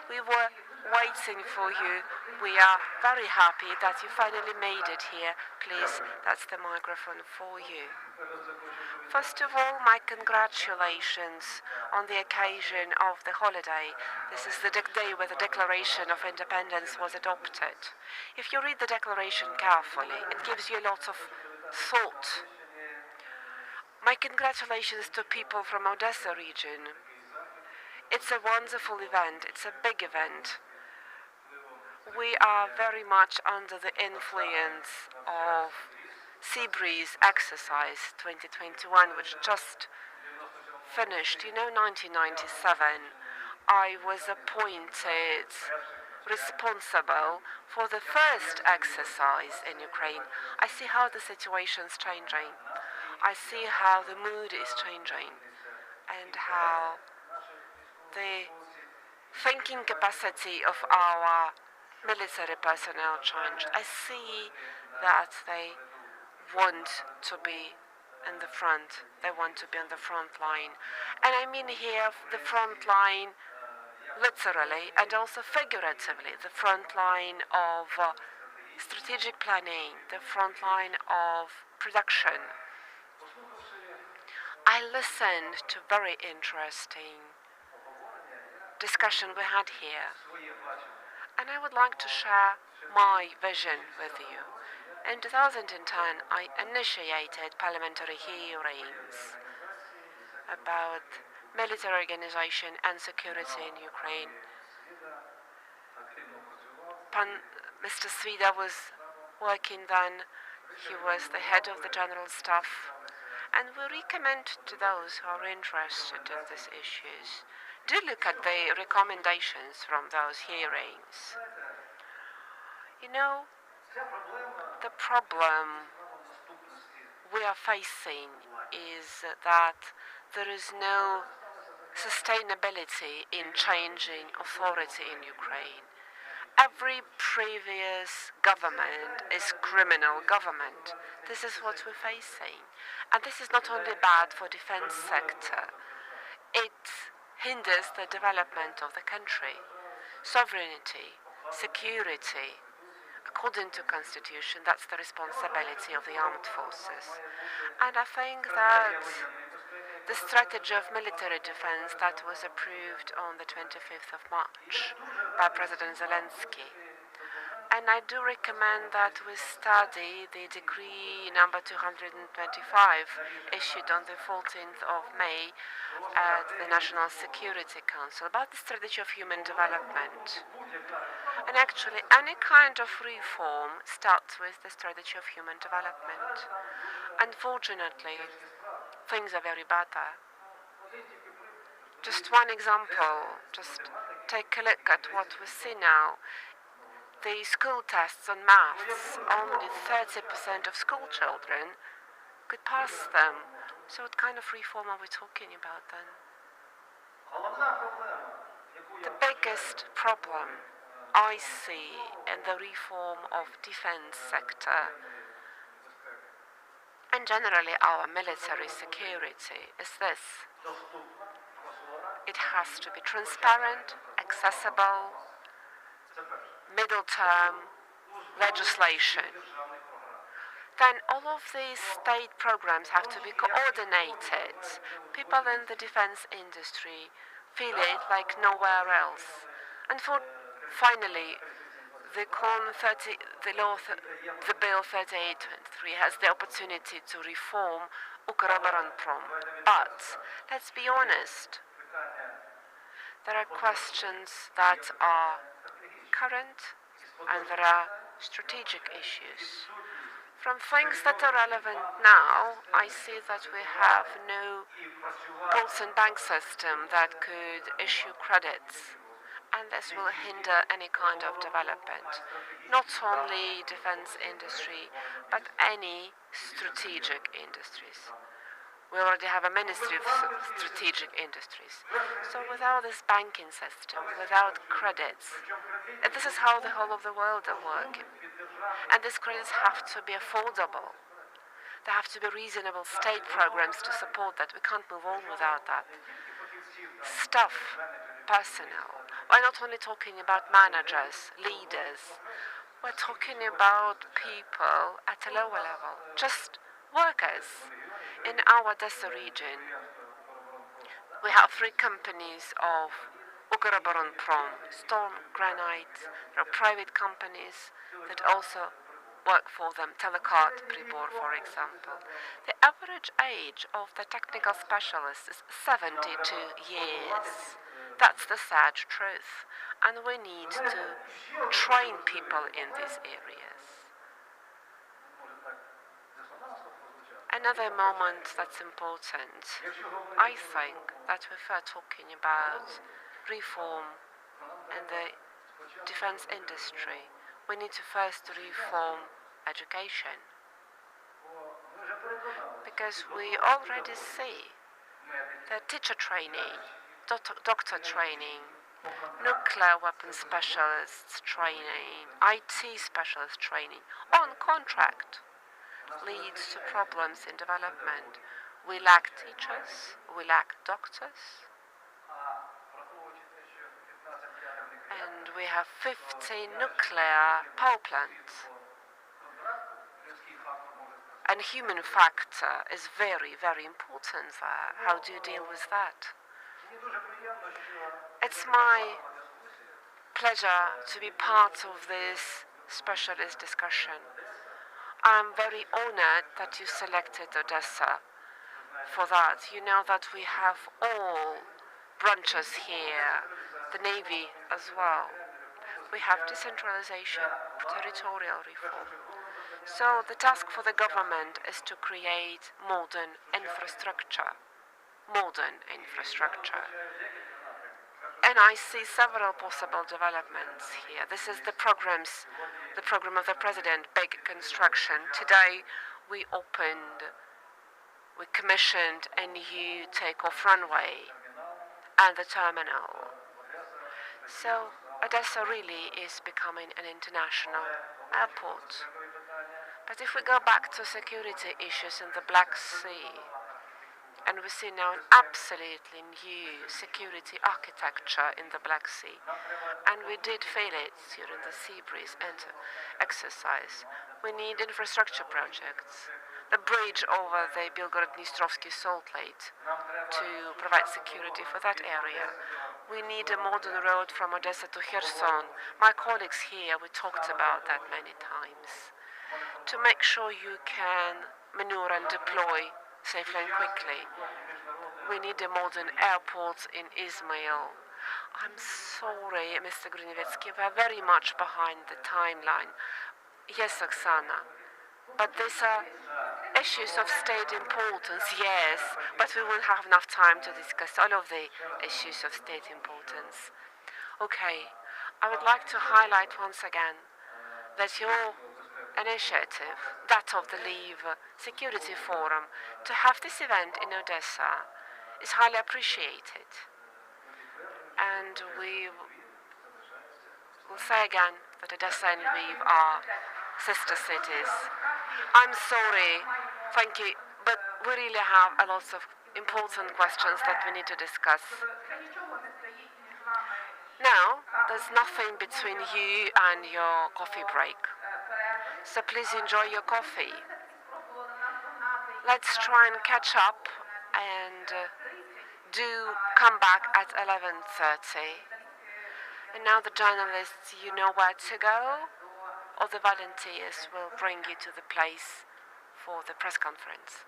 We were waiting for you. We are very happy that you finally made it here. Please, that's the microphone for you. First of all, my congratulations on the occasion of the holiday. This is the day where the Declaration of Independence was adopted. If you read the declaration carefully, it gives you lots of thought. My congratulations to people from Odessa region. It's a wonderful event. It's a big event. We are very much under the influence of Sea Breeze exercise 2021, which just finished. You know, 1997, I was appointed responsible for the first exercise in Ukraine. I see how the situation's changing. I see how the mood is changing and how the thinking capacity of our military personnel changed. I see that they want to be in the front. They want to be on the front line. And I mean here the front line literally and also figuratively, the front line of strategic planning, the front line of production. I listened to very interesting discussion we had here, and I would like to share my vision with you. In 2010, I initiated parliamentary hearings about military organization and security in Ukraine. Mr. Svida was working then. He was the head of the general staff. And we recommend to those who are interested in these issues, do look at the recommendations from those hearings. You know, the problem we are facing is that there is no sustainability in changing authority in Ukraine. Every previous government is criminal government. This is what we're facing. And this is not only bad for defense sector, it hinders the development of the country. Sovereignty, security, according to constitution, that's the responsibility of the armed forces. And I think that the strategy of military defense that was approved on the 25th of March by President Zelensky. And I do recommend that we study the decree number 225 issued on the 14th of May at the National Security Council about the strategy of human development. And actually, any kind of reform starts with the strategy of human development. Unfortunately, things are very bad there. Just one example, just take a look at what we see now. The school tests on maths, only 30% of school children could pass them. So what kind of reform are we talking about then? The biggest problem I see in the reform of defense sector and generally our military security is this. It has to be transparent, accessible, middle-term legislation. Then all of these state programs have to be coordinated. People in the defense industry feel it like nowhere else. And finally, the bill 3823 has the opportunity to reform Ukroboronprom. But let's be honest, there are questions that are current and there are strategic issues. From things that are relevant now, I see that we have no Bolton bank system that could issue credits, and this will hinder any kind of development. Not only defense industry, but any strategic industries. We already have a Ministry of Strategic Industries. So without this banking system, without credits, and this is how the whole of the world are working. And these credits have to be affordable. There have to be reasonable state programs to support that. We can't move on without that. Staff, personnel. We're not only talking about managers, leaders. We're talking about people at a lower level, just workers. In our Odessa region, we have 3 companies of Ukroboronprom, Storm, Granite. There are private companies that also work for them, Telecart, Pribor, for example. The average age of the technical specialist is 72 years. That's the sad truth. And we need to train people in these areas. Another moment that's important, I think, that if we're talking about reform in the defense industry, we need to first reform education. Because we already see that teacher training, doctor training, nuclear weapons specialists training, IT specialist training on contract leads to problems in development. We lack teachers, we lack doctors, and we have 50 nuclear power plants. And human factor is very, very important there. How do you deal with that? It's my pleasure to be part of this specialist discussion. I'm very honored that you selected Odessa for that. You know that we have all branches here, the Navy as well. We have decentralization, territorial reform. So the task for the government is to create modern infrastructure. And I see several possible developments here. This is the program of the president, big construction. Today we commissioned a new takeoff runway and the terminal. So Odessa really is becoming an international airport. But if we go back to security issues in the Black Sea, and we see now an absolutely new security architecture in the Black Sea, and we did feel it during the sea breeze exercise. We need infrastructure projects, the bridge over the Belgorod-Dnistrovsky salt lake to provide security for that area. We need a modern road from Odessa to Kherson. My colleagues here, we talked about that many times. To make sure you can maneuver and deploy safely and quickly. We need a modern airport in Izmail. I'm sorry, Mr. Grunevetsky, we're very much behind the timeline. Yes, Oksana, but these are issues of state importance, yes, but we won't have enough time to discuss all of the issues of state importance. Okay, I would like to highlight once again that your initiative, that of the Lviv Security Forum, to have this event in Odessa is highly appreciated. And we will say again that Odessa and Lviv are sister cities. I'm sorry, thank you, but we really have a lot of important questions that we need to discuss. Now, there's nothing between you and your coffee break. So please enjoy your coffee. Let's try and catch up and do come back at 11:30. And now the journalists, you know where to go, or the volunteers will bring you to the place for the press conference.